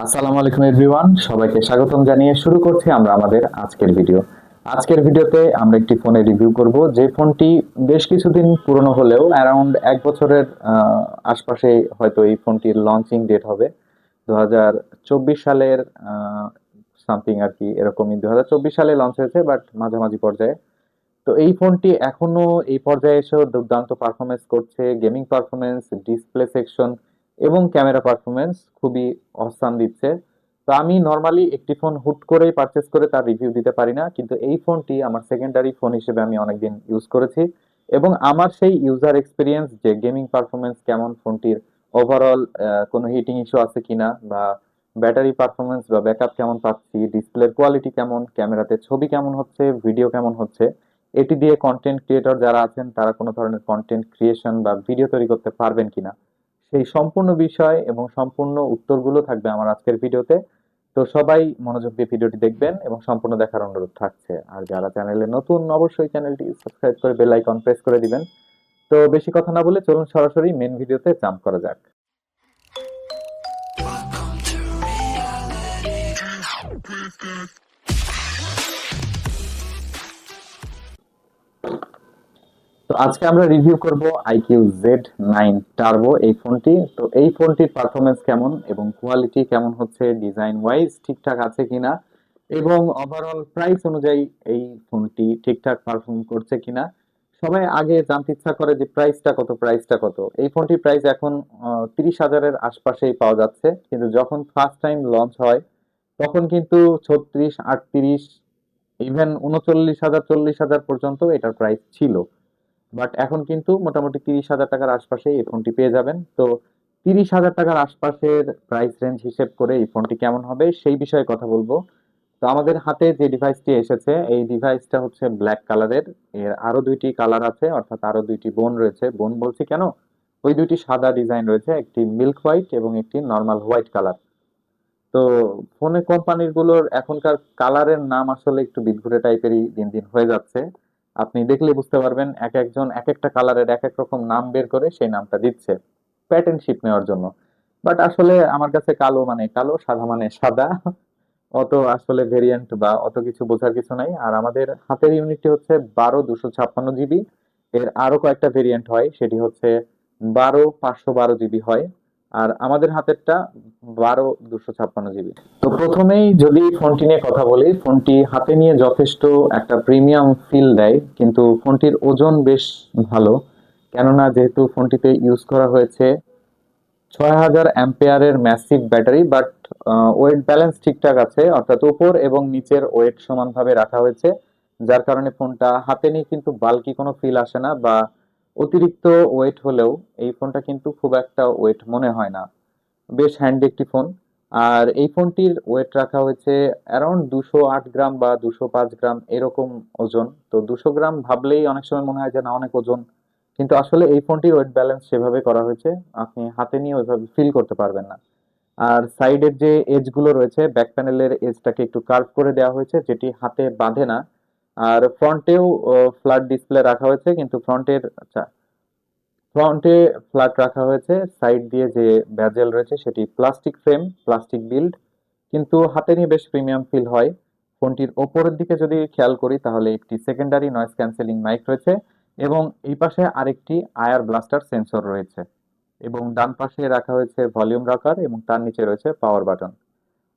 আসসালামু আলাইকুম এভরিওয়ান, সবাইকে স্বাগতম জানিয়ে শুরু করছি আমরা আমাদের আজকের ভিডিও। আজকের ভিডিওতে আমরা একটি ফোনের রিভিউ করব, যে ফোনটি বেশ কিছুদিন পুরনো হলেও অ্যারাউন্ড 1 বছরের আশপাশে হয়তো এই ফোনটির লঞ্চিং ডেট হবে। 2024 সালের সামথিং আর কি, এরকমই 2024 সালে লঞ্চ হয়েছে, বাট মাঝামাঝি পর্যায়ে। তো এই ফোনটি এখনো এই পর্যায়ে এসেও দুর্দান্ত পারফরমেন্স করছে। গেমিং পারফরমেন্স, ডিসপ্লে সেকশন এবং ক্যামেরা পারফরমেন্স খুবই অসাম দিচ্ছে। তো আমি নর্মালি একটি ফোন হুট করেই পারচেস করে তার রিভিউ দিতে পারি না, কিন্তু এই ফোনটি আমার সেকেন্ডারি ফোন হিসেবে আমি অনেকদিন ইউজ করেছি এবং আমার সেই ইউজার এক্সপিরিয়েন্স, যে গেমিং পারফরমেন্স কেমন, ফোনটির ওভারঅল কোনো হিটিং ইস্যু আছে কিনা, বা ব্যাটারি পারফরমেন্স বা ব্যাকআপ কেমন পাচ্ছি, ডিসপ্লের কোয়ালিটি কেমন, ক্যামেরাতে ছবি কেমন হচ্ছে, ভিডিও কেমন হচ্ছে, এটি দিয়ে কন্টেন্ট ক্রিয়েটর যারা আছেন তারা কোনো ধরনের কন্টেন্ট ক্রিয়েশন বা ভিডিও তৈরি করতে পারবেন কিনা, সেই সম্পূর্ণ বিষয় এবং সম্পূর্ণ উত্তরগুলো থাকবে আমার আজকের ভিডিওতে। তো সবাই মনোযোগ দিয়ে ভিডিওটি দেখবেন এবং সম্পূর্ণ দেখার অনুরোধ থাকছে। আর যারা চ্যানেলে নতুন, অবশ্যই চ্যানেলটি সাবস্ক্রাইব করে বেল আইকন প্রেস করে দিবেন। তো বেশি কথা না বলে চলুন সরাসরি মেন ভিডিওতে জাম্প করা যাক। তো আজকে আমরা রিভিউ করব আইকিউ Z9 টার্বো, এই ফোনটি। তো এই ফোনটির পারফরমেন্স কেমন এবং কোয়ালিটি কেমন হচ্ছে, ডিজাইন ওয়াইজ ঠিকঠাক আছে কিনা, এবং ওভারঅল প্রাইস অনুযায়ী এই ফোনটি ঠিকঠাক পারফর্ম করছে কিনা। সবাই আগে জানতে ইচ্ছা করে যে প্রাইসটা কত। এই ফোনটির প্রাইস এখন 30,000-এর আশপাশেই পাওয়া যাচ্ছে, কিন্তু যখন ফার্স্ট টাইম লঞ্চ হয় তখন কিন্তু 36, 38, ইভেন 39,000, 40,000 পর্যন্ত এটার প্রাইস ছিল। বাট এখন কিন্তু মোটামুটি 30,000 টাকার আশপাশে এই ফোনটি পেয়ে যাবেন। তো 30,000 টাকার আশপাশের প্রাইস রেঞ্জ হিসেব করে এই ফোনটি কেমন হবে সেই বিষয়ে কথা বলবো। তো আমাদের হাতে যে ডিভাইসটি এসেছে, এই ডিভাইসটা হচ্ছে ব্ল্যাক কালারের। এর আরো দুইটি কালার আছে, অর্থাৎ আরো দুইটি বোন রয়েছে। বোন বলছি কেন, ওই দুইটি সাদা ডিজাইন রয়েছে, একটি মিল্ক হোয়াইট এবং একটি নর্মাল হোয়াইট কালার। তো ফোনের কোম্পানির গুলোর এখনকার কালারের নাম আসলে একটু বিদঘুটে টাইপেরই দিন দিন হয়ে যাচ্ছে। আপনি দেখলে বুঝতে পারবেন, এক একজন এক একটা কালারের এক এক রকম নাম বের করে সেই নামটা দিচ্ছে প্যাটার্নশিপ নেওয়ার জন্য। বাট আসলে আমার কাছে কালো মানে কালো, সাদা মানে সাদা, অত আসলে ভেরিয়েন্ট বা অত কিছু বোঝার কিছু নাই। আর আমাদের হাতের ইউনিটটি হচ্ছে 12 256 জিবি। এর আরো কয়েকটা ভেরিয়েন্ট হয়, সেটি হচ্ছে 12 512 জিবি হয়। আর আমাদের হাতেরটা 12 256 জিবি। তো প্রথমেই যদি ফোনটি নিয়ে কথা বলি, ফোনটি হাতে নিয়ে যথেষ্ট একটা প্রিমিয়াম ফিল দেয়, কিন্তু ফোনটির ওজন বেশ ভালো। কেননা যেহেতু ফোনটিতে ইউজ করা হয়েছে 6,000 অ্যাম্পিয়ারের massive battery, but wait balance ঠিকঠাক আছে, অর্থাৎ উপর এবং নিচের ওয়েট সমানভাবে রাখা হয়েছে। যার কারণে ফোনটা হাতে নিয়ে কিন্তু বাল্কি কোনো ফিল আসে না, বা অতিরিক্ত ওয়েট হলেও এই ফোনটা কিন্তু খুব একটা ওয়েট মনে হয় না। বেশ হ্যান্ডি একটি ফোন। আর এই ফোনটির ওয়েট রাখা হয়েছে অ্যারাউন্ড 208 গ্রাম বা 205 গ্রাম এরকম ওজন। তো 200 গ্রাম ভাবলেই অনেক সময় মনে হয় যে না, অনেক ওজন, কিন্তু আসলে এই ফোনটির ওয়েট ব্যালেন্স সেভাবে করা হয়েছে, আপনি হাতে নিয়ে ওইভাবে ফিল করতে পারবেন না। আর সাইডের যে এজ গুলো রয়েছে, ব্যাক প্যানেলের এজটাকে একটু কার্ভ করে দেওয়া হয়েছে, যেটি হাতে বাঁধে না। আর ফ্রন্টেও ফ্ল্যাট ডিসপ্লে রাখা হয়েছে, কিন্তু ফ্রন্টের, আচ্ছা, ফ্রন্টে ফ্ল্যাট রাখা হয়েছে, সাইড দিয়ে যে ব্যাজেল রয়েছে সেটি প্লাস্টিক ফ্রেম, প্লাস্টিক বিল্ড, কিন্তু হাতে নিয়ে বেশ প্রিমিয়াম ফিল হয়। ফোনটির ওপরের দিকে যদি খেয়াল করি তাহলে একটি সেকেন্ডারি নয়েজ ক্যান্সেলিং মাইক রয়েছে, এবং এই পাশে আরেকটি আয়ার ব্লাস্টার সেন্সর রয়েছে, এবং ডান পাশে রাখা হয়েছে ভলিউম রাখার, এবং তার নিচে রয়েছে পাওয়ার বাটন।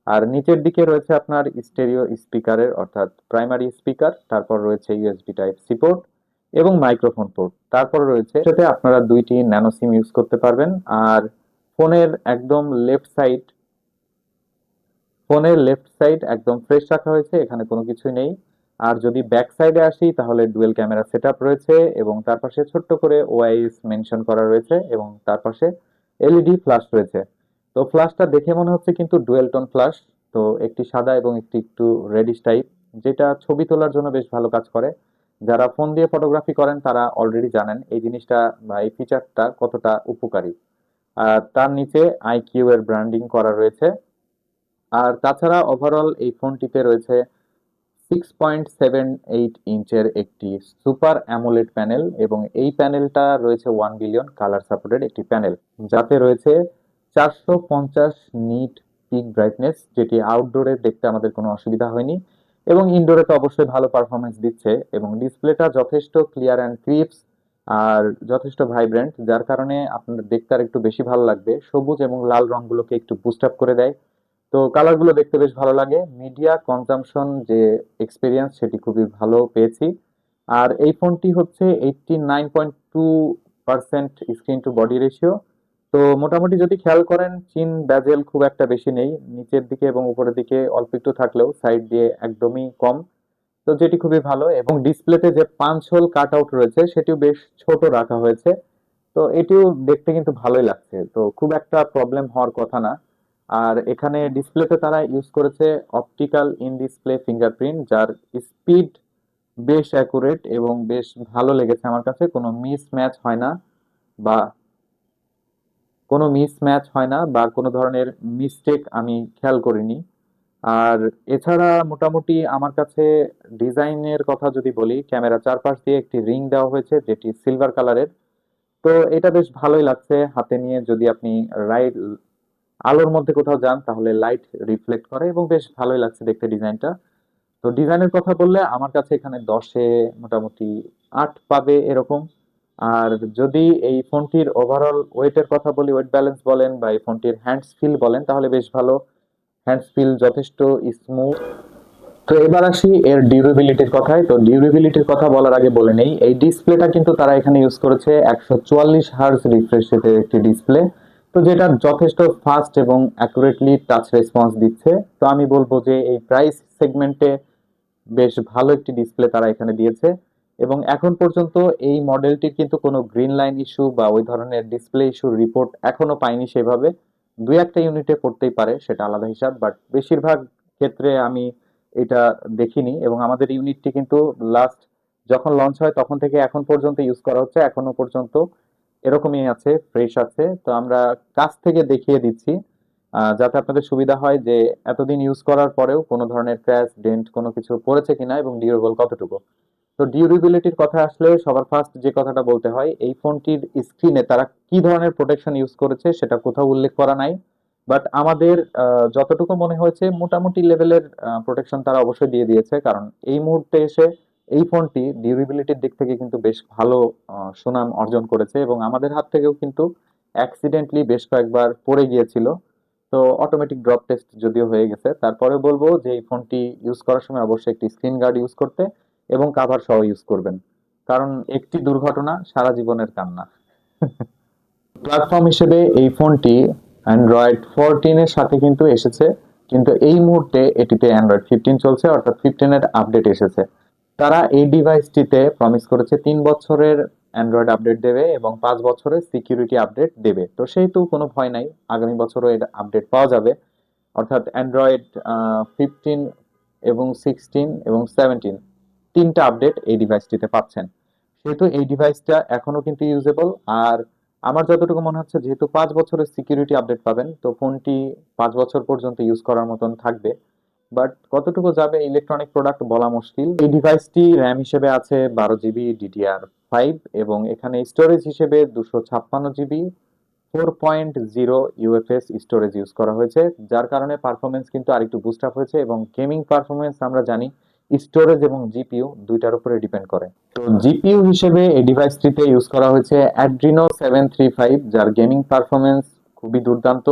আর নিচের দিকে রয়েছে আপনার স্টেরিও স্পিকারের, অর্থাৎ প্রাইমারি স্পিকার, তারপর রয়েছে ইউএসবি টাইপ সি পোর্ট এবং মাইক্রোফোন পোর্ট, তারপর রয়েছে সাথে আপনারা দুইটি ন্যানো সিম ইউজ করতে পারবেন। আর ফোনের একদম লেফট সাইড, ফোনের লেফট সাইড একদম ফ্রেশ রাখা হয়েছে, এখানে কোনো কিছুই নেই। আর যদি ব্যাক সাইডে আসি তাহলে ডুয়েল ক্যামেরা সেটআপ রয়েছে, এবং তার পাশে ছোট্ট করে ওআইএস মেনশন করা রয়েছে, এবং তার পাশে এলইডি ফ্ল্যাশ রয়েছে। তো ফ্ল্যাশটা দেখে মনে হচ্ছে কিন্তু ডুয়েল টোন ফ্ল্যাশ। তো একটি সাদা এবং একটি একটু রেডিশ টাইপ, যেটা ছবি তোলার জন্য বেশ ভালো কাজ করে। যারা ফোন দিয়ে ফটোগ্রাফি করেন তারা অলরেডি জানেন এই জিনিসটা বা এই ফিচারটা কতটা উপকারী। আর তার নিচে আইকিউ এর ব্র্যান্ডিং করা রয়েছে। আর তাছাড়া ওভারঅল এই ফোনটিতে রয়েছে 6.78 ইঞ্চের একটি সুপার অ্যামোলেড প্যানেল, এবং এই প্যানেলটা রয়েছে 1 বিলিয়ন কালার সাপোর্টেড একটি প্যানেল, যাতে রয়েছে 450 নিট পিক ব্রাইটনেস, যেটি আউটডোরে দেখতে আমাদের কোনো অসুবিধা হয়নি এবং ইনডোরে তো অবশ্যই ভালো পারফরমেন্স দিচ্ছে এবং ডিসপ্লেটা যথেষ্ট ক্লিয়ার অ্যান্ড ক্রিপস আর যথেষ্ট ভাইব্রেন্ট, যার কারণে আপনাদের দেখতে আর একটু বেশি ভালো লাগবে। সবুজ এবং লাল রংগুলোকে একটু বুস্ট আপ করে দেয়, তো কালারগুলো দেখতে বেশ ভালো লাগে। মিডিয়া কনজাম্পশন যে এক্সপিরিয়েন্স সেটি খুবই ভালো পেয়েছি। আর এই ফোনটি হচ্ছে 89.2% স্ক্রিন টু বডি রেশিও। তো মোটামুটি যদি খেয়াল করেন, চিন বেজেল খুব একটা বেশি নেই, নিচের দিকে এবং উপরের দিকে অল্প একটু থাকলেও সাইড দিয়ে একদমই কম, তো যেটি খুবই ভালো। এবং ডিসপ্লেতে যে পাঁচ হোল কাট আউট রয়েছে সেটিও বেশ ছোট রাখা হয়েছে, তো এটিও দেখতে কিন্তু ভালোই লাগছে, তো খুব একটা প্রবলেম হওয়ার কথা না। আর এখানে ডিসপ্লেতে তারা ইউজ করেছে অপটিক্যাল ইন ডিসপ্লে ফিঙ্গারপ্রিন্ট, যার স্পিড বেশ অ্যাকুরেট এবং বেশ ভালো লেগেছে আমার কাছে। বা কোনো মিসম্যাচ হয় না বা কোনো ধরনের মিস্টেক আমি খেয়াল করিনি। আর এছাড়া মোটামুটি আমার কাছে ডিজাইনের কথা যদি বলি, ক্যামেরা চারপাশ দিয়ে একটি রিং দেওয়া হয়েছে যেটি সিলভার কালারের। তো এটা বেশ ভালোই লাগছে হাতে নিয়ে, যদি আপনি রাইট আলোর মধ্যে কোথাও যান তাহলে লাইট রিফ্লেক্ট করে এবং বেশ ভালোই লাগছে দেখতে ডিজাইনটা। তো ডিজাইনের কথা বললে আমার কাছে এখানে 10-এ মোটামুটি 8 পাবে এরকম। আর যদি এই ফোনটির ওভারঅল ওয়েটের কথা বলি, ওয়েট ব্যালেন্স বলেন বা এই ফোনটির হ্যান্ডস ফিল বলেন, তাহলে বেশ ভালো। হ্যান্ডস ফিল যথেষ্ট স্মুথ। তো এবার আসি এর ডিউরেবিলিটির কথায়। তো ডিউরেবিলিটির কথা বলার আগে বলে নেই, এই ডিসপ্লেটা কিন্তু তারা এখানে ইউজ করেছে 144 হার্জ রিফ্রেশ রেটের একটি ডিসপ্লে, তো যেটা যথেষ্ট ফাস্ট এবং অ্যাকুরেটলি টাচ রেসপন্স দিচ্ছে। তো আমি বলবো যে এই প্রাইস সেগমেন্টে বেশ ভালো একটি ডিসপ্লে তারা এখানে দিয়েছে। এবং এখন পর্যন্ত এই মডেলটির কিন্তু কোনো গ্রিন লাইন ইস্যু বা ওই ধরনের ডিসপ্লে ইস্যুর রিপোর্ট এখনো পাইনি সেভাবে। দুই একটা ইউনিটে পড়তেই পারে, সেটা আলাদা হিসাব, বাট বেশিরভাগ ক্ষেত্রে আমি এটা দেখিনি। এবং আমাদের ইউনিটটি কিন্তু লাস্ট যখন লঞ্চ হয় তখন থেকে এখন পর্যন্ত ইউজ করা হচ্ছে, এখনো পর্যন্ত এরকমই আছে, ফ্রেশ আছে। তো আমরা কাছ থেকে দেখিয়ে দিচ্ছি যাতে আপনাদের সুবিধা হয় যে এতদিন ইউজ করার পরেও কোনো ধরনের ক্র্যাশ ডেন্ট কোনো কিছু পড়েছে কিনা এবং ডিউরেবল কতটুকু। তো ডিউরেবিলিটির কথা আসলে সবার ফার্স্ট যে কথাটা বলতে হয়, এই ফোনটির স্ক্রিনে তারা কি ধরনের প্রোটেকশন ইউজ করেছে সেটা কোথাও উল্লেখ করা নাই, বাট আমাদের যতটুকু মনে হয়েছে মোটামুটি লেভেলের প্রোটেকশন তারা অবশ্যই দিয়ে দিয়েছে, কারণ এই মুহূর্তে এসে এই ফোনটি ডিউরেবিলিটির দিক থেকে কিন্তু বেশ ভালো সুনাম অর্জন করেছে এবং আমাদের হাত থেকেও কিন্তু অ্যাক্সিডেন্টলি বেশ কয়েকবার পড়ে গিয়েছিল। তো অটোমেটিক ড্রপ টেস্ট যদিও হয়ে গেছে, তারপরে বলবো যে এই ফোনটি ইউজ করার সময় অবশ্যই একটি স্ক্রিন গার্ড ইউজ করতে এবং কাভার সহ ইউজ করবেন, কারণ একটি দুর্ঘটনা সারা জীবনের কান্না। প্ল্যাটফর্ম হিসেবে এই ফোনটি অ্যান্ড্রয়েড 14 এর সাথে কিন্তু এসেছে, কিন্তু এই মুহূর্তে এটিতে অ্যান্ড্রয়েড 15 চলছে, অর্থাৎ 15-এর আপডেট এসেছে। তারা এই ডিভাইসটিতে প্রমিস করেছে 3 বছরের অ্যান্ড্রয়েড আপডেট দেবে এবং 5 বছরের সিকিউরিটি আপডেট দেবে, তো সেহেতু কোনো ভয় নাই, আগামী বছরও এর আপডেট পাওয়া যাবে। অর্থাৎ অ্যান্ড্রয়েড 15 এবং 16 এবং 17 তিনটা আপডেট এই ডিভাইসটিতে পাচ্ছেন, সেহেতু এই ডিভাইসটা এখনো কিন্তু ইউজেবল। আর আমার যতটুকু মনে হচ্ছে, যেহেতু 5 বছরের সিকিউরিটি আপডেট পাবেন, তো ফোনটি 5 বছর পর্যন্ত ইউজ করার মতন থাকবে। বাট কতটুকু যাবে ইলেকট্রনিক প্রোডাক্ট বলা মুশকিল। এই ডিভাইসটি র্যাম হিসেবে আছে 12 জিবি DDR5 এবং এখানে স্টোরেজ হিসেবে 256 জিবি 4.0 UFS স্টোরেজ ইউজ করা হয়েছে, যার কারণে পারফরমেন্স কিন্তু আরেকটু বুস্ট আপ হয়েছে। এবং গেমিং পারফরমেন্স আমরা জানি স্টোরেজ এবং জিপিইউ দুইটার উপরে ডিপেন্ড করে। তো জিপিইউ হিসেবে এই ডিভাইসটিতে ইউজ করা হয়েছে Adreno 735, যার গেমিং পারফরমেন্স খুবই দুর্দান্ত।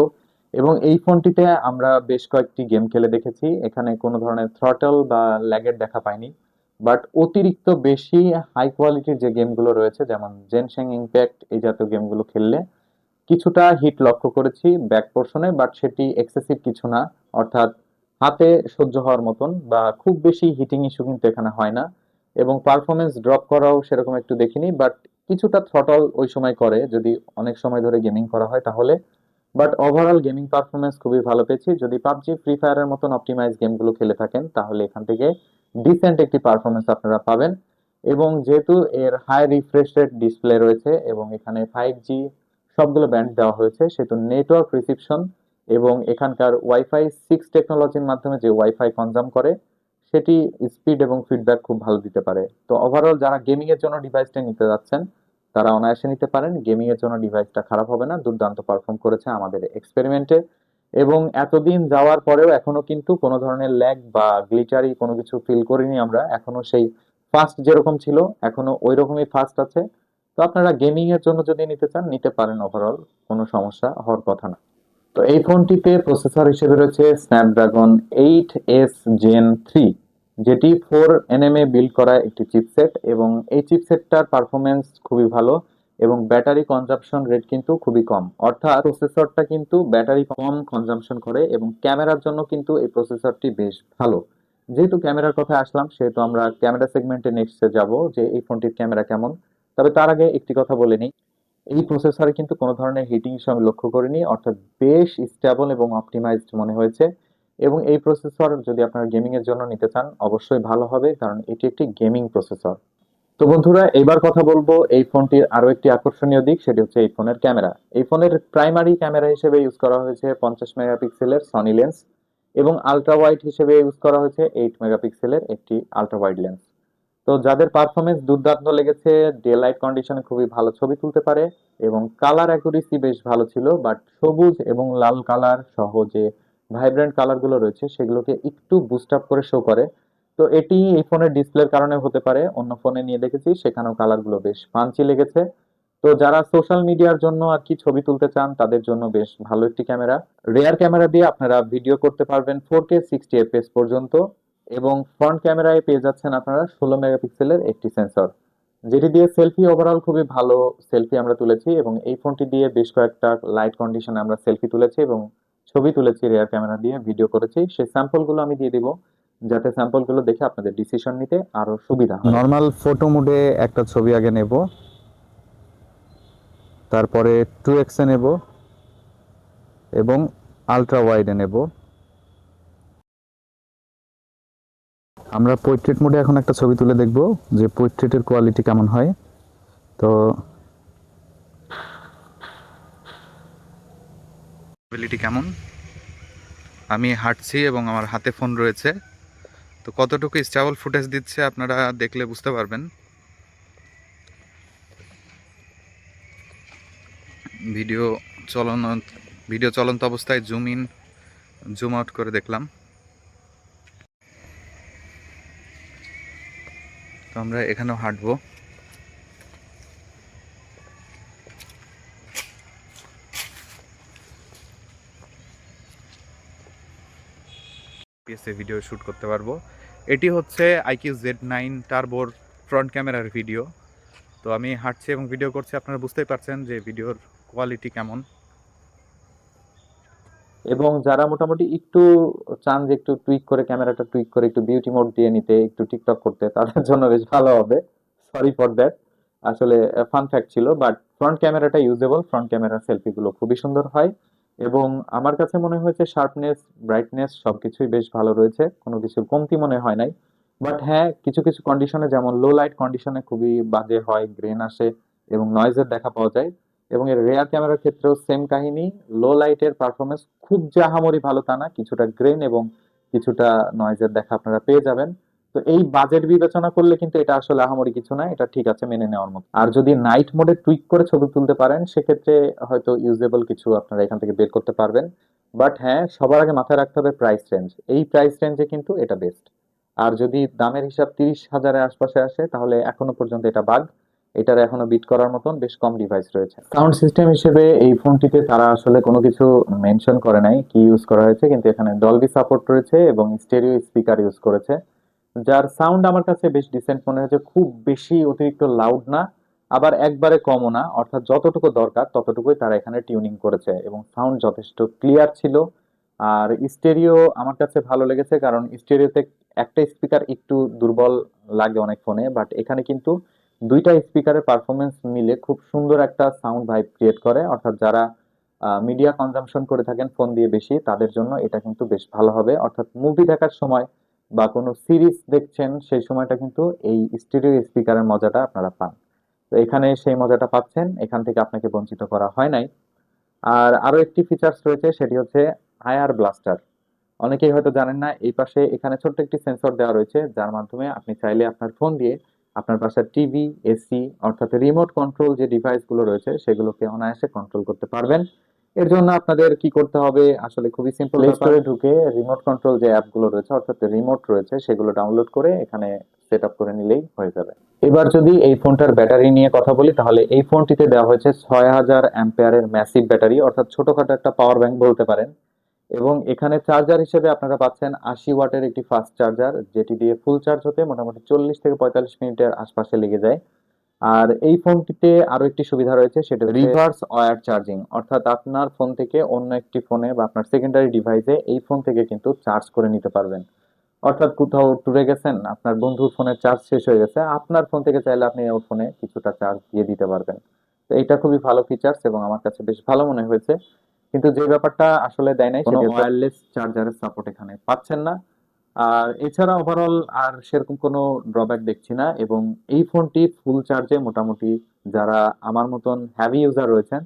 এবং এই ফোনটিতে আমরা বেশ কয়েকটি গেম খেলে দেখেছি, এখানে কোনো ধরনের থ্রটল বা ল্যাগের দেখা পাইনি। বাট অতিরিক্ত বেশি হাই কোয়ালিটির যে গেমগুলো রয়েছে, যেমন জেনশেং ইম্প্যাক্ট এই জাতীয় গেমগুলো খেললে কিছুটা হিট লক্ষ্য করেছি ব্যাক পোর্শনে, বাট সেটি এক্সেসিভ কিছু না, অর্থাৎ হাতে সহ্য হওয়ার মতন, বা খুব বেশি হিটিং ইস্যু কিন্তু এখানে হয় না। এবং পারফরমেন্স ড্রপ করাও সেরকম একটু দেখিনি, বাট কিছুটা থ্রটল ওই সময় করে যদি অনেক সময় ধরে গেমিং করা হয় তাহলে। বাট ওভারঅল গেমিং পারফরমেন্স খুবই ভালো পেয়েছি। যদি পাবজি ফ্রি ফায়ারের মতন অপটিমাইজ গেমগুলো খেলে থাকেন তাহলে এখান থেকে ডিসেন্ট একটি পারফরমেন্স আপনারা পাবেন। এবং যেহেতু এর হাই রিফ্রেশ রেট ডিসপ্লে রয়েছে এবং এখানে 5G সবগুলো ব্যান্ড দেওয়া হয়েছে, সেহেতু নেটওয়ার্ক রিসিপশন এবং এখানকার ওয়াইফাই 6 টেকনোলজির মাধ্যমে যে ওয়াইফাই কনজাম করে সেটি স্পিড এবং ফিডব্যাক খুব ভালো দিতে পারে। তো ওভারঅল যারা গেমিং এর জন্য ডিভাইসটা নিতে যাচ্ছেন তারা অনায়াসে নিতে পারেন, গেমিং এর জন্য ডিভাইসটা খারাপ হবে না, দুর্দান্ত পারফর্ম করেছে আমাদের এক্সপেরিমেন্টে। এবং এতদিন যাওয়ার পরেও এখনো কিন্তু কোনো ধরনের ল্যাগ বা গ্লিচারি কোনো কিছু ফিল করিনি আমরা। এখনো সেই ফাস্ট যেরকম ছিল এখনো ওই রকমই ফাস্ট আছে। তো আপনারা গেমিং এর জন্য যদি নিতে চান নিতে পারেন, ওভারঅল কোনো সমস্যা হওয়ার কথা না। তো এই ফোনটিতে প্রসেসর হিসেবে রয়েছে স্ন্যাপড্রাগন 8s জেন 3, যেটি 4nm এ বিল্ড করা একটি চিপসেট, এবং এই চিপসেটটার পারফরমেন্স খুবই ভালো এবং ব্যাটারি কনজাম্পশন রেট কিন্তু খুবই কম। অর্থাৎ প্রসেসরটা কিন্তু ব্যাটারি কম কনজাম্পশন করে, এবং ক্যামেরার জন্য কিন্তু এই প্রসেসরটি বেশ ভালো। যেহেতু ক্যামেরার কথা আসলাম সেহেতু আমরা ক্যামেরা সেগমেন্টে নেক্সটে যাব যে এই ফোনটির ক্যামেরা কেমন। তবে তার আগে একটি কথা বলে নিই, এই প্রসেসরে কিন্তু কোনো ধরনের হিটিং ইস্যু আমি লক্ষ্য করিনি, অর্থাৎ বেশ স্টেবল এবং অপটিমাইজড মনে হয়েছে। এবং এই প্রসেসর যদি আপনারা গেমিং এর জন্য নিতে চান অবশ্যই ভালো হবে, কারণ এটি একটি গেমিং প্রসেসর। তো বন্ধুরা, এবার কথা বলবো এই ফোনটির আরো একটি আকর্ষণীয় দিক, সেটি হচ্ছে এই ফোনের ক্যামেরা। এই ফোনের প্রাইমারি ক্যামেরা হিসেবে ইউজ করা হয়েছে 50 মেগাপিক্সেলের সনি লেন্স, এবং আলট্রা ওয়াইড হিসেবে ইউজ করা হয়েছে 8 মেগাপিক্সেলের একটি আলট্রা ওয়াইড লেন্স। তো যাদের পারফরমেন্স দুর্দান্ত লেগেছে, ডে লাইট কন্ডিশনে খুবই ভালো ছবি তুলতে পারে, এবং কালার অ্যাকুরেসি বেশ ভালো ছিল, বাট সবুজ এবং লাল কালার সহ যে ভাইব্রেন্ট কালার গুলো রয়েছে সেগুলোকে একটু বুস্ট আপ করে শো করে। তো এটি এই ফোনের ডিসপ্লের কারণে হতে পারে, অন্য ফোনে নিয়ে দেখেছি সেখানেও কালার গুলো বেশ পাঞ্চি লেগেছে। তো যারা সোশ্যাল মিডিয়ার জন্য আর কি ছবি তুলতে চান তাদের জন্য বেশ ভালো একটি ক্যামেরা। রেয়ার ক্যামেরা দিয়ে আপনারা ভিডিও করতে পারবেন 4K 60 fps পর্যন্ত, এবং ফ্রন্ট ক্যামেরায় পেয়ে যাচ্ছেন আপনারা 16 মেগাপিক্সেলের একটি সেন্সর, যেটি দিয়ে সেলফি ওভারঅল খুবই ভালো সেলফি আমরা তুলেছি, এবং এই ফোনটি দিয়ে বেশ কয়েকটা লাইট কন্ডিশনে আমরা সেলফি তুলেছি এবং ছবি তুলেছি, রেয়ার ক্যামেরা দিয়ে ভিডিও করেছি। সেই স্যাম্পল গুলো আমি দিয়ে দিব, যাতে স্যাম্পল গুলো দেখে আপনাদের ডিসিশন নিতে আরো সুবিধা হয়। নর্মাল ফটো মোডে একটা ছবি আগে নেব, তারপরে 2x এ নেব এবং আলট্রা ওয়াইডে নেব। আমরা পোর্ট্রেট মোডে এখন একটা ছবি তুলে দেখব যে পোর্ট্রেটের কোয়ালিটি কেমন হয়। তো কোয়ালিটি কেমন, আমি হাঁটছি এবং আমার হাতে ফোন রয়েছে, তো কতটুকু স্টেবল ফুটেজ দিচ্ছে আপনারা দেখলে বুঝতে পারবেন। ভিডিও চলন ভিডিও চলন্ত অবস্থায় জুম ইন জুম আউট করে দেখলাম। তো আমরা এখানেও হাঁটবো। পিএসএ ভিডিও শ্যুট করতে পারবো। এটি হচ্ছে আইকিউ Z9 টার্বোর ফ্রন্ট ক্যামেরার ভিডিও। তো আমি হাঁটছি এবং ভিডিও করছি, আপনারা বুঝতেই পারছেন যে ভিডিওর কোয়ালিটি কেমন। এবং যারা মোটামুটি একটু চান যে একটু টুইক করে ক্যামেরাটা টুইক করে একটু বিউটি মোড দিয়ে নিতে, একটু টিকটক করতে, তাদের জন্য বেশ ভালো হবে। সরি ফর দ্যাট, আসলে ফান ফ্যাক্ট ছিল। বাট ফ্রন্ট ক্যামেরাটা ইউজেবল, ফ্রন্ট ক্যামেরার সেলফি গুলো খুবই সুন্দর হয়, এবং আমার কাছে মনে হয়েছে শার্পনেস, ব্রাইটনেস সবকিছুই বেশ ভালো রয়েছে, কোনো কিছুর কমতি মনে হয় নাই। বাট হ্যাঁ, কিছু কিছু কন্ডিশনে যেমন লো লাইট কন্ডিশনে খুবই বাজে হয়, গ্রেন আসে এবং নয়েজের দেখা পাওয়া যায়। এবং এর রেয়ার ক্যামেরার ক্ষেত্রেও সেম কাহিনী, লো লাইটের পারফরমেন্স খুব যে আহামরি ভালো তা না, কিছুটা গ্রেন এবং কিছুটা নয়েজের দেখা আপনারা পেয়ে যাবেন। তো এই বাজেট বিবেচনা করলে কিন্তু এটা আসলে আহামরি কিছু না, এটা ঠিক আছে, মেনে নেওয়ার মতো। আর যদি নাইট মোডে টুইক করে ছবি তুলতে পারেন সেক্ষেত্রে হয়তো ইউজেবল কিছু আপনারা এখান থেকে বের করতে পারবেন। বাট হ্যাঁ, সবার আগে মাথায় রাখতে হবে প্রাইস রেঞ্জ, এই প্রাইস রেঞ্জে কিন্তু এটা বেস্ট। আর যদি দামের হিসাব 30,000-এর আশপাশে আসে তাহলে এখনো পর্যন্ত এটা বাদ, এটার এখনো বিট করার মতন বেশ কম ডিভাইস রয়েছে। সাউন্ড সিস্টেম হিসেবে এই ফোনটিতে তারা আসলে কোনো কিছু মেনশন করে নাই কি ইউজ করা হয়েছে, কিন্তু এখানে ডলবি সাপোর্ট রয়েছে এবং স্টেরিও স্পিকার ইউজ করেছে, যার সাউন্ড আমার কাছে বেশ ডিসেন্ট মনে হয়েছে। খুব বেশি অতিরিক্ত লাউড না, আবার একবারে কমও না, অর্থাৎ যতটুকু দরকার ততটুকুই তারা এখানে টিউনিং করেছে, এবং সাউন্ড যথেষ্ট ক্লিয়ার ছিল। আর স্টেরিও আমার কাছে ভালো লেগেছে, কারণ স্টেরিওতে একটা স্পিকার একটু দুর্বল লাগে অনেক ফোনে, বাট এখানে কিন্তু দুইটা স্পিকারের পারফরমেন্স মিলে খুব সুন্দর একটা সাউন্ড ভাইব ক্রিয়েট করে। অর্থাৎ যারা মিডিয়া কনজাম্পশন করে থাকেন ফোন দিয়ে বেশি, তাদের জন্য এটা কিন্তু বেশ ভালো হবে। অর্থাৎ মুভি দেখার সময় বা কোনো সিরিজ দেখছেন সেই সময়টা কিন্তু এই স্টেরিও স্পিকারের মজাটা আপনারা পান। তো এখানে সেই মজাটা পাচ্ছেন, এখান থেকে আপনাকে বঞ্চিত করা হয় নাই। আর আরো একটি ফিচার্স রয়েছে, সেটি হচ্ছে আইআর ব্লাস্টার। অনেকেই হয়তো জানেন না, এই পাশে এখানে ছোট্ট একটি সেন্সর দেওয়া রয়েছে, যার মাধ্যমে আপনি চাইলে আপনার ফোন দিয়ে আপনার বাসার টিভি, এসি, অর্থাৎ রিমোট কন্ট্রোল যে ডিভাইস গুলো রয়েছে সেগুলোকে অনায়াসে কন্ট্রোল করতে পারবেন। এর জন্য আপনাদের কি করতে হবে আসলে খুবই সিম্পল। প্লে স্টোরে ঢুকে রিমোট কন্ট্রোল যে অ্যাপগুলো রয়েছে অর্থাৎ রিমোট রয়েছে সেগুলো ডাউনলোড করে এখানে সেট আপ করে নিলেই হয়ে যাবে। এবার যদি এই ফোনটার ব্যাটারি নিয়ে কথা বলি তাহলে এই ফোনটিতে দেওয়া হয়েছে 6000 অ্যাম্পিয়ারের ম্যাসিভ ব্যাটারি অর্থাৎ ছোটখাটো একটা পাওয়ার ব্যাংক বলতে পারেন। এবং এখানে চার্জার হিসেবে আপনারা পাচ্ছেন 80 ওয়াটের একটি ফাস্ট চার্জার, যেটি দিয়ে ফুল চার্জ হতে মোটামুটি 40 থেকে 45 মিনিটের আশপাশে লেগে যায়। আর এই ফোনটিতে আরো একটি সুবিধা রয়েছে, সেটা রিভার্স ওয়্যার চার্জিং, অর্থাৎ আপনার ফোন থেকে অন্য একটি ফোনে বা আপনার সেকেন্ডারি ডিভাইসে এই ফোন থেকে কিন্তু চার্জ করে নিতে পারবেন। অর্থাৎ কোথাও ট্যুরে গেছেন, আপনার বন্ধুর ফোনের চার্জ শেষ হয়ে গেছে, আপনার ফোন থেকে চাইলে আপনি ওর ফোনে কিছুটা চার্জ দিয়ে দিতে পারবেন। তো এটা খুবই ভালো ফিচার্স এবং আমার কাছে বেশ ভালো মনে হয়েছে। কিন্তু যে ব্যাপারটা আসলে দেয় নাই সেটা ওয়্যারলেস চার্জারের সাপোর্ট এখানে পাচ্ছেন না। আর এছাড়া ওভারঅল আর সেরকম কোনো ড্রব্যাক দেখছি না। এবং এই ফোনটি ফুল চার্জে মোটামুটি যারা আমার মতন হ্যাভি ইউজার রয়েছেন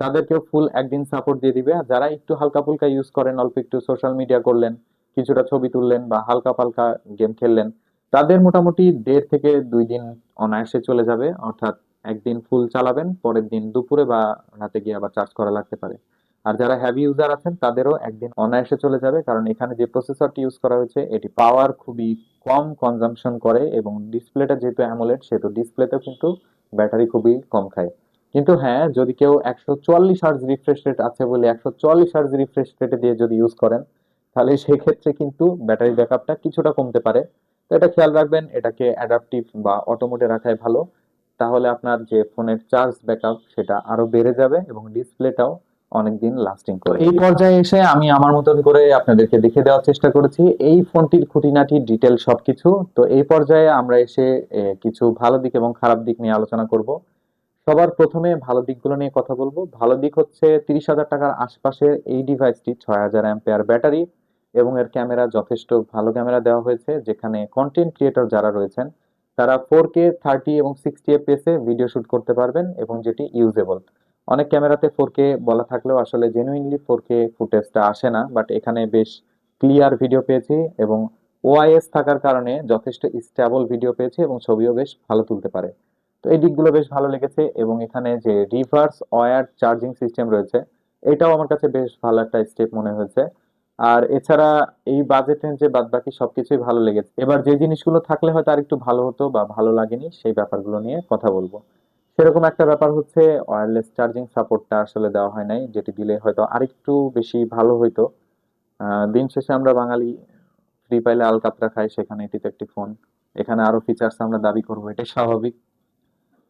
তাদেরকেও ফুল একদিন সাপোর্ট দিয়ে দিবে। আর যারা একটু হালকা ফুলকা ইউজ করেন, অল্প একটু সোশ্যাল মিডিয়া করলেন, কিছুটা ছবি তুললেন বা হালকা পালকা গেম খেললেন, তাদের মোটামুটি 1.5 থেকে 2 দিন অনায়াসে চলে যাবে। অর্থাৎ একদিন ফুল চালাবেন, পরের দিন দুপুরে বা রাতে গিয়ে আবার চার্জ করা লাগতে পারে। আর যারা হেভি ইউজার আছেন তাদেরও একদিন অনায়াসে চলে যাবে, কারণ এখানে যে প্রসেসরটি ইউজ করা হয়েছে এটি পাওয়ার খুবই কম কনজাম্পশন করে এবং ডিসপ্লেটা যেহেতু অ্যামোলেড সেহেতু ডিসপ্লেতেও কিন্তু ব্যাটারি খুবই কম খায়। কিন্তু হ্যাঁ, যদি কেউ 144 হার্জ রিফ্রেশ রেট আছে বলে 144 হার্জ রিফ্রেশ রেটে দিয়ে যদি ইউজ করেন তাহলে সেক্ষেত্রে কিন্তু ব্যাটারি ব্যাকআপটা কিছুটা কমতে পারে। তো এটা খেয়াল রাখবেন, এটাকে অ্যাডাপটিভ বা অটোমোডে রাখাই ভালো। তাহলে আপনার যে ফোনের চার্জ ব্যাকআপ সেটা আরো বেড়ে যাবে এবং ডিসপ্লেটাও অনেকদিন লাস্টিং করবে। এই পর্যায়ে এসে আমি আমার মতন করে আপনাদেরকে দেখে দেওয়ার চেষ্টা করেছি এই ফোনটির খুঁটিনাটি ডিটেল সবকিছু। তো এই পর্যায়ে আমরা এসে কিছু ভালো দিক এবং খারাপ দিক নিয়ে আলোচনা করব। সবার প্রথমে ভালো দিকগুলো নিয়ে কথা বলবো। ভালো দিক হচ্ছে 30,000 টাকার আশপাশে এই ডিভাইসটি 6000 অ্যাম্পিয়ার ব্যাটারি এবং এর ক্যামেরা যথেষ্ট ভালো ক্যামেরা দেওয়া হয়েছে, যেখানে কন্টেন্ট ক্রিয়েটর যারা রয়েছেন তারা 4K 30 এবং 60 FPS এ ভিডিও শুট করতে পারবেন এবং যেটি ইউজেবল। অনেক ক্যামেরাতে 4K বলা থাকলেও আসলে জেনুইনলি 4K ফুটেজটা আসে না, বাট এখানে বেশ ক্লিয়ার ভিডিও পেয়েছি এবং ওআইএস থাকার কারণে যথেষ্ট স্টেবল ভিডিও পেয়েছি এবং ছবিও বেশ ভালো তুলতে পারে। তো এই দিকগুলো বেশ ভালো লেগেছে এবং এখানে যে রিভার্স ওয়্যার চার্জিং সিস্টেম রয়েছে এটাও আমার কাছে বেশ ভালো একটা স্টেপ মনে হয়েছে। আর এছাড়া এই বাজেট রেঞ্জে বাদ বাকি সবকিছুই ভালো লেগেছে। এবার যে জিনিসগুলো থাকলে হয়তো আর একটু ভালো হতো বা ভালো লাগেনি সেই ব্যাপারগুলো নিয়ে কথা বলবো। সেরকম একটা ব্যাপার হচ্ছে ওয়্যারলেস চার্জিং সাপোর্টটা আসলে দেওয়া হয় নাই, যেটি দিলে হয়তো আরেকটু বেশি ভালো হইতো। দিন শেষে আমরা বাঙালি ফ্রি পাইলে আলকাতরা খাই, সেখানে এটিতে একটি ফোন, এখানে আরো ফিচার্স আমরা দাবি করবো, এটাই স্বাভাবিক।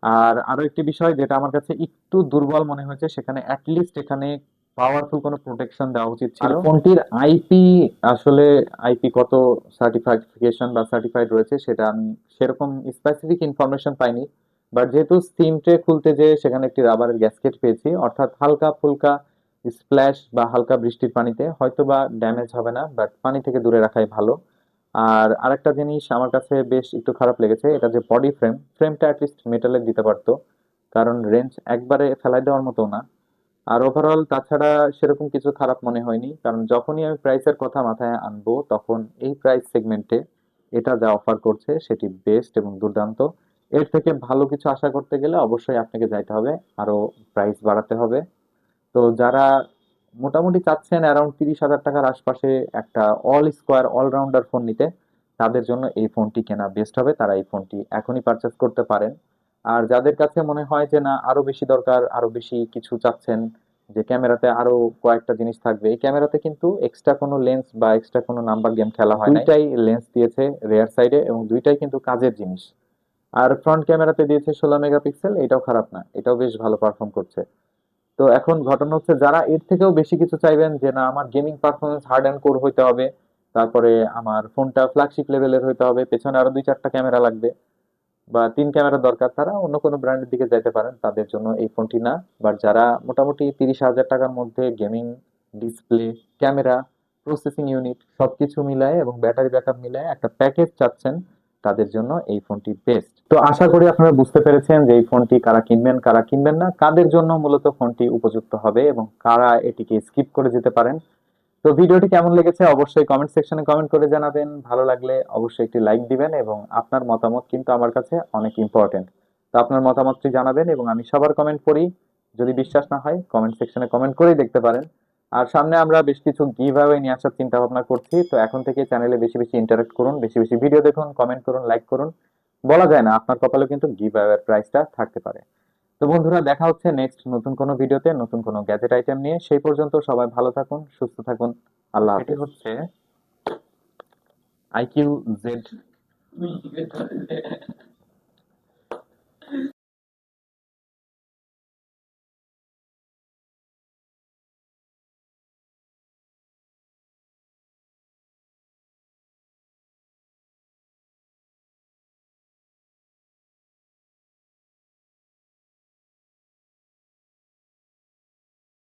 আর আরো একটি বিষয় যেটা আমার কাছে একটু দুর্বল মনে হয়েছে, সেখানে অ্যাটলিস্ট এখানে পাওয়ারফুল কোনো প্রোটেকশন দেওয়া উচিত ছিল। আর ফোনটির আইপি আসলে আইপি কত সার্টিফিকেশন বা সার্টিফাইড রয়েছে সেটা আমি সেরকম স্পেসিফিক ইনফরমেশন পাইনি। বাট যেহেতু সিম ট্রে খুলতে যে সেখানে একটি রাবারের গ্যাসকেট পেয়েছি, অর্থাৎ হালকা ফুলকা স্প্ল্যাশ বা হালকা বৃষ্টির পানিতে হয়তো বা ড্যামেজ হবে না, বাট পানি থেকে দূরে রাখাই ভালো। আর আরেকটা জিনিস আমার কাছে বেশ একটু খারাপ লেগেছে, এটা যে বডি ফ্রেমটা অ্যাটলিস্ট মেটালের দিতে পারতো, কারণ রেঞ্জ একবারে ফেলাই দেওয়ার মতো না। আর ওভারঅল তাছাড়া সেরকম কিছু খারাপ মনে হয়নি, কারণ যখনই আমি প্রাইসের কথা মাথায় আনবো তখন এই প্রাইস সেগমেন্টে এটা যা অফার করছে সেটি বেস্ট এবং দুর্দান্ত। এর থেকে ভালো কিছু আশা করতে গেলে অবশ্যই আপনাকে যাইতে হবে, আরো প্রাইস বাড়াতে হবে। তো যারা মোটামুটি চাচ্ছেন অ্যারাউন্ড 30,000 টাকার আশপাশে একটা অল স্কোয়ার অলরাউন্ডার ফোন নিতে, তাদের জন্য এই ফোনটি কেনা বেস্ট হবে, তারা এই ফোনটি এখনই পারচেস করতে পারেন। আর যাদের কাছে মনে হয় যে না আরো বেশি দরকার, আরো বেশি কিছু চাচ্ছেন, যে ক্যামেরাতে আরো কয়েকটা জিনিস থাকবে, এই ক্যামেরাতে কিন্তু এক্সট্রা কোনো লেন্স বা এক্সট্রা কোনো নাম্বার গেম খেলা হয় না, দুইটাই লেন্স দিয়েছে রেয়ার সাইডে এবং দুইটাই কিন্তু কাজের জিনিস। আর ফ্রন্ট ক্যামেরাতে দিয়েছে 16 মেগাপিক্সেল, এটাও খারাপ না, এটাও বেশ ভালো পারফর্ম করছে। তো এখন ঘটনা হচ্ছে যারা এর থেকেও বেশি কিছু চাইবেন যে না আমার gaming performance hard and core হইতে হবে, তারপরে আমার ফোনটা ফ্ল্যাগশিপ লেভেলের হইতে হবে, পেছনে আরো 2-4টা ক্যামেরা লাগবে বা 3 ক্যামেরা দরকার, তারা অন্য কোনো ব্র্যান্ডের দিকে যেতে পারেন, তাদের জন্য এই ফোনটি না। বাট যারা মোটামুটি 30,000 টাকার মধ্যে gaming, display, camera, processing unit সবকিছু মিলায় এবং ব্যাটারি ব্যাকআপ মিলায় একটা প্যাকেজ চাচ্ছেন, তাদের জন্য এই ফোনটি বেস্ট। তো আশা করি আপনারা বুঝতে পেরেছেন যে এই ফোনটি কারা কিনবেন কারা কিনবেন না, কাদের জন্য মূলত ফোনটি উপযুক্ত হবে এবং কারা এটিকে স্কিপ করে যেতে পারেন। তো ভিডিওটি কেমন লেগেছে অবশ্যই কমেন্ট সেকশনে কমেন্ট করে জানাবেন। ভালো লাগলে অবশ্যই একটি লাইক দিবেন এবং আপনার মতামত কিন্তু আমার কাছে অনেক ইম্পর্টেন্ট। তো আপনার মতামতটি জানাবেন এবং আমি সবার কমেন্ট পড়ি। যদি বিশ্বাস না হয় কমেন্ট সেকশনে কমেন্ট করেই দেখতে পারেন। আর সামনে আমরা বেশ কিছু গিভ অ্যাওয়ে নিয়ে আসার চিন্তা ভাবনা করছি, তো এখন থেকে চ্যানেলে বেশি বেশি ইন্টারঅ্যাক্ট করুন, বেশি বেশি ভিডিও দেখুন, কমেন্ট করুন, লাইক করুন। বলা যায় না আপনার কপালে কিন্তু গিভ অ্যাওয়ের প্রাইসটা থাকতে পারে। তো বন্ধুরা, দেখা হচ্ছে নেক্সট নতুন কোনো ভিডিওতে নতুন কোনো গ্যাজেট আইটেম নিয়ে। সেই পর্যন্ত সবাই ভালো থাকুন, সুস্থ থাকুন। আল্লাহ হাফেজ। এটি হচ্ছে IQ Z